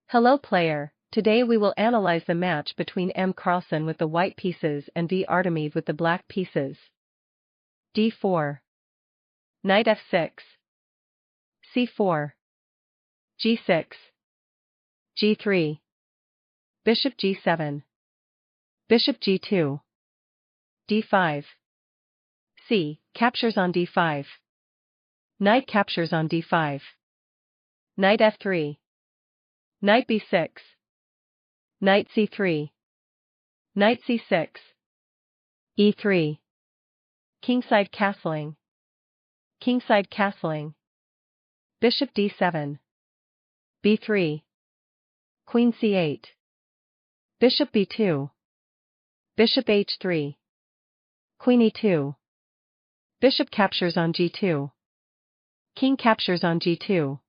Hello player, today we will analyze the match between M. Carlsen with the white pieces and V. Artemiev with the black pieces. d4. Knight f6. c4. g6. g3. Bishop g7. Bishop g2. d5. c. Captures on d5. Knight captures on d5. Knight f3. Knight b6. Knight c3. Knight c6. e3. Kingside castling. Kingside castling. Bishop d7. b3. Queen c8. Bishop b2. Bishop h3. Queen e2. Bishop captures on g2. King captures on g2.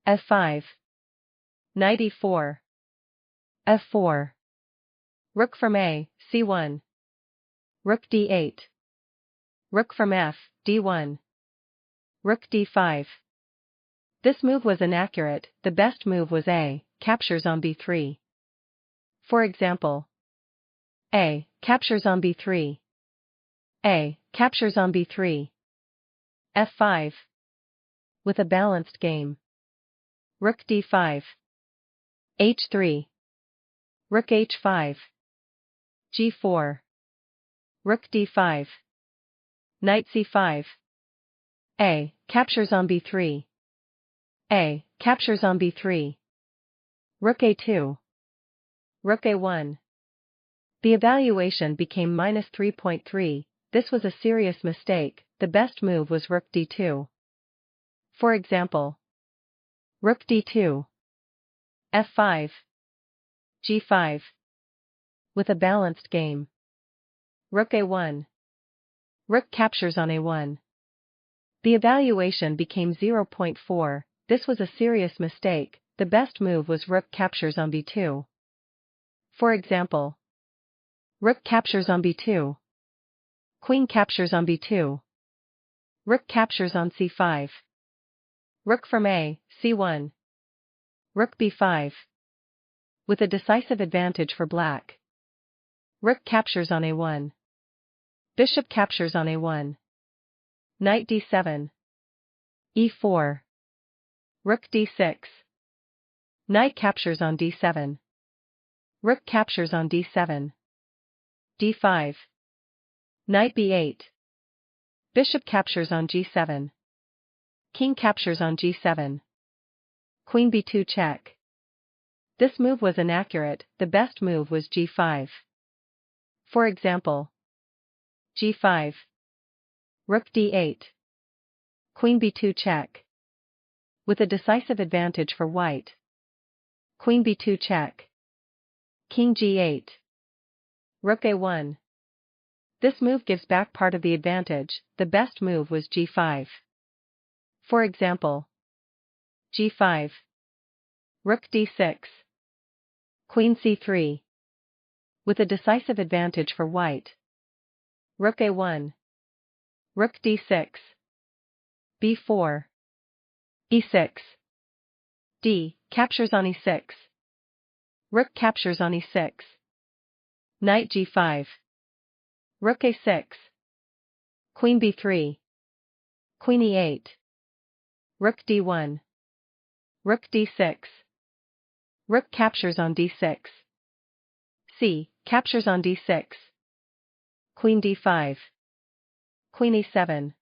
f5. Knight e4. f4. Rook from a, c1. Rook d8. Rook from f, d1. Rook d5. This move was inaccurate, the best move was a, captures on b3. For example, a, captures on b3. a, captures on b3. f5. With a balanced game. Rook d5. h3. Rook h5. g4. Rook d5. Knight c5. a, captures on b3. a, captures on b3. Rook a2. Rook a1. The evaluation became -3.3, this was a serious mistake, the best move was rook d2. For example, rook d2. f5. g5. With a balanced game. Rook a1. Rook captures on a1. The evaluation became 0.4, this was a serious mistake, the best move was rook captures on b2. For example, rook captures on b2. Queen captures on b2. Rook captures on c5. Rook from a, c1. Rook b5. With a decisive advantage for black. Rook captures on a1. Bishop captures on a1. Knight d7. e4. Rook d6. Knight captures on d7. Rook captures on d7. d5. Knight b8. Bishop captures on g7. King captures on g7. Queen b2 check. This move was inaccurate, the best move was g5. For example, g5. Rook d8. Queen b2 check. With a decisive advantage for white. Queen b2 check. King g8. Rook a1. This move gives back part of the advantage, the best move was g5. For example, g5. Rook d6. Queen c3. With a decisive advantage for white. Rook a1. Rook d6. b4. e6. d, captures on e6. Rook captures on e6. Knight g5. Rook a6. Queen b3. Queen e8. Rook d1. Rook d6. Rook captures on d6. c, captures on d6. Queen d5. Queen e7.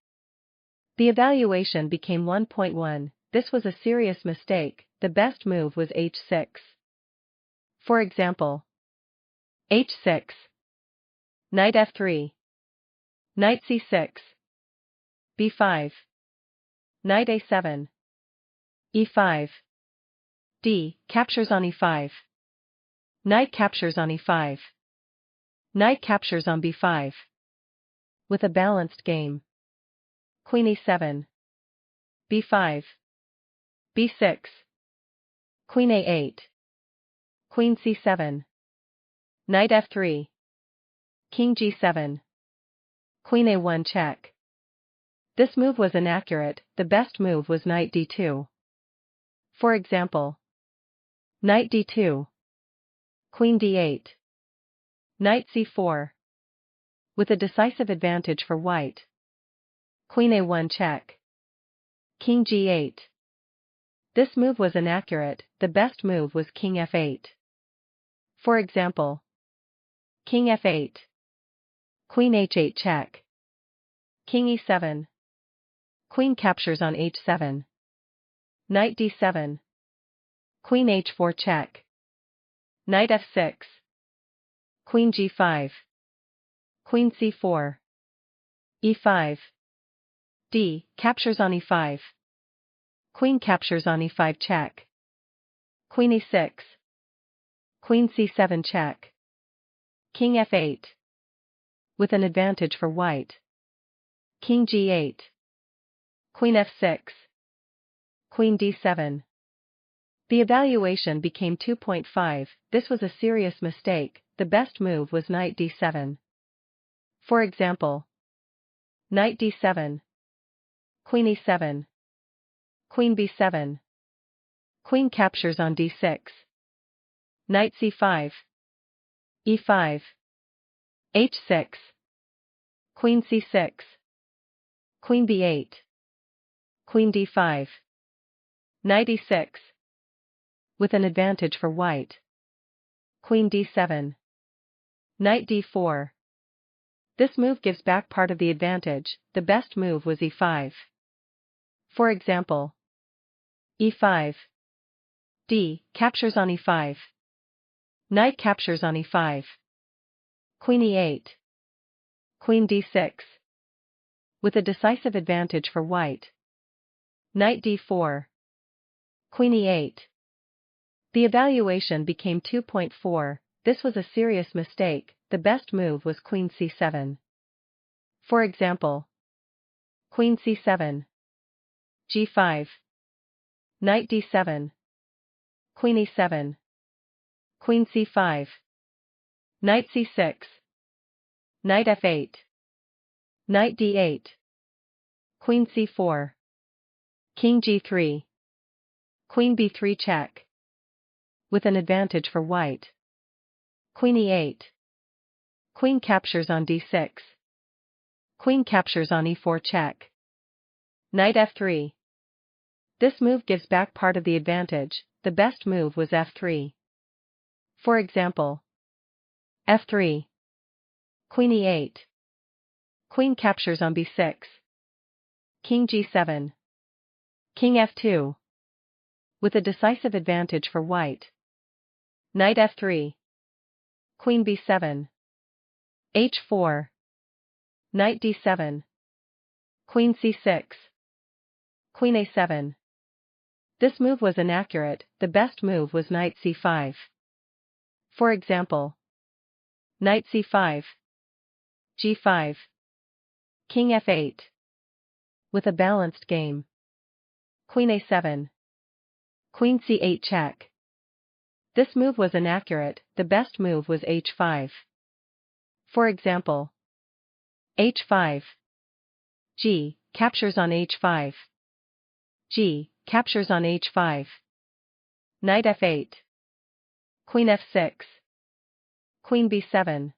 The evaluation became 1.1, this was a serious mistake, the best move was h6. For example, h6. Knight f3. Knight c6. b5. Knight a7. e5. d, captures on e5. Knight captures on e5. Knight captures on b5. With a balanced game. Queen e7. b5. b6. Queen a8. Queen c7. Knight f3. King g7. Queen a1 check. This move was inaccurate, the best move was knight d2. For example, Knight d2. Queen d8. Knight c4. With a decisive advantage for white. Queen a1 check. King g8. This move was inaccurate, the best move was king f8. For example, king f8. Queen h8 check. King e7. Queen captures on h7. Knight d7. Queen h4 check. Knight f6. Queen g5. Queen c4. e5. d captures on e5. Queen captures on e5 check. Queen e6. Queen c7 check. King f8. With an advantage for white. King g8. Queen f6. Queen d7. The evaluation became 2.5, this was a serious mistake, the best move was knight d7. For example, knight d7. Queen e7. Queen b7. Queen captures on d6. Knight c5. e5. h6. Queen c6. Queen b8. Queen d5. Knight e6. With an advantage for white. Queen d7. Knight d4. This move gives back part of the advantage, the best move was e5. For example, e5. d captures on e5. Knight captures on e5. Queen e8. Queen d6. With a decisive advantage for white. Knight d4. Queen e8. The evaluation became 2.4, this was a serious mistake, the best move was queen c7. For example, queen c7. g5. Knight d7. Queen e7. Queen c5. Knight c6. Knight f8. Knight d8. Queen c4. King g3. Queen b3 check. With an advantage for white. Queen e8. Queen captures on d6. Queen captures on e4 check. Knight f3. This move gives back part of the advantage, the best move was f3. For example, f3. Queen e8. Queen captures on b6. King g7. King f2. With a decisive advantage for white. Knight f3. Queen b7. h4. Knight d7. Queen c6. Queen a7. This move was inaccurate, the best move was knight c5. For example, knight c5. g5. King f8. With a balanced game. Queen a7. Queen c8 check. This move was inaccurate, the best move was h5. For example, h5. g captures on h5. g captures on h5. Knight f8. Queen f6. Queen b7.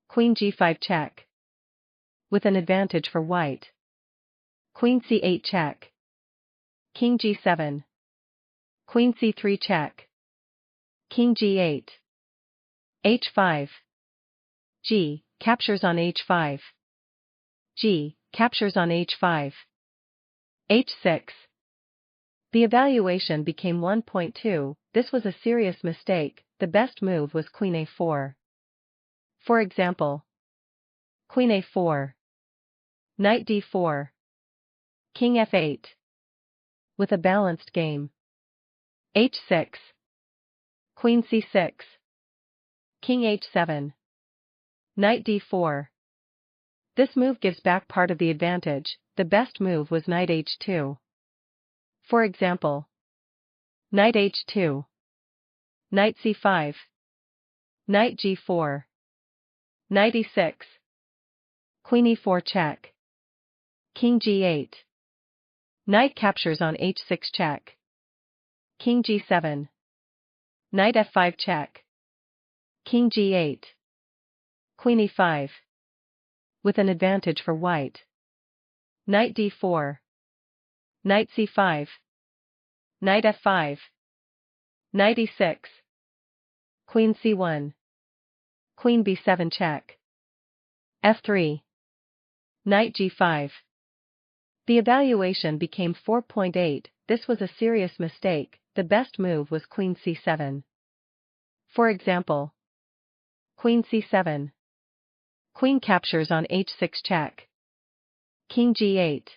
Queen g5 check. With an advantage for white. Queen c8 check. King g7. Queen c3 check. King g8. h5. g captures on h5. g captures on h5. h6. The evaluation became 1.2, this was a serious mistake, the best move was queen a4. For example, queen a4. Knight d4. King f8. With a balanced game. h6. Queen c6. King h7. Knight d4. This move gives back part of the advantage, the best move was knight h2. For example, knight h2. Knight c5. Knight g4. Knight e6. Queen e4 check. King g8. Knight captures on h6 check. King g7. Knight f5 check. King g8. Queen e5. With an advantage for white. Knight d4. Knight c5. Knight f5. Knight e6. Queen c1. Queen b7 check. f3. Knight g5. The evaluation became 4.8. This was a serious mistake. The best move was Queen c7. For example, Queen c7. Queen captures on h6 check. King g8.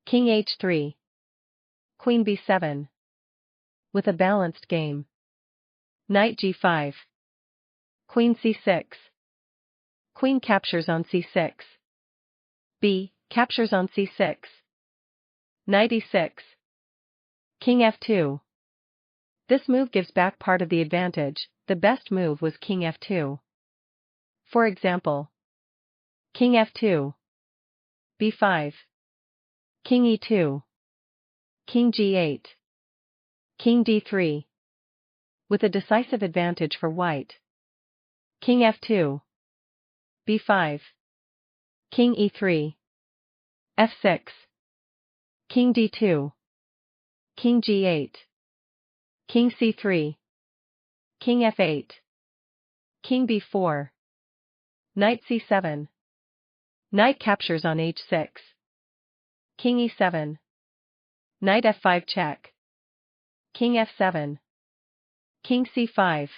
King h3. Queen b7. With a balanced game. Knight g5. Queen c6. Queen captures on c6. B captures on c6. Knight e6. King f2. This move gives back part of the advantage. The best move was King f2. For example, King f2. b5. King e2. King g8. King d3. With a decisive advantage for white. King f2. b5. King e3. f6. King d2. King g8. King c3. King f8. King b4. Knight c7. Knight captures on h6. King e7. Knight f5 check. King f7. King c5.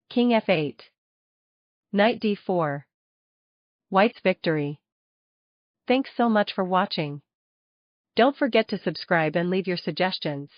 King f8. Knight d4. White's victory. Thanks so much for watching. Don't forget to subscribe and leave your suggestions.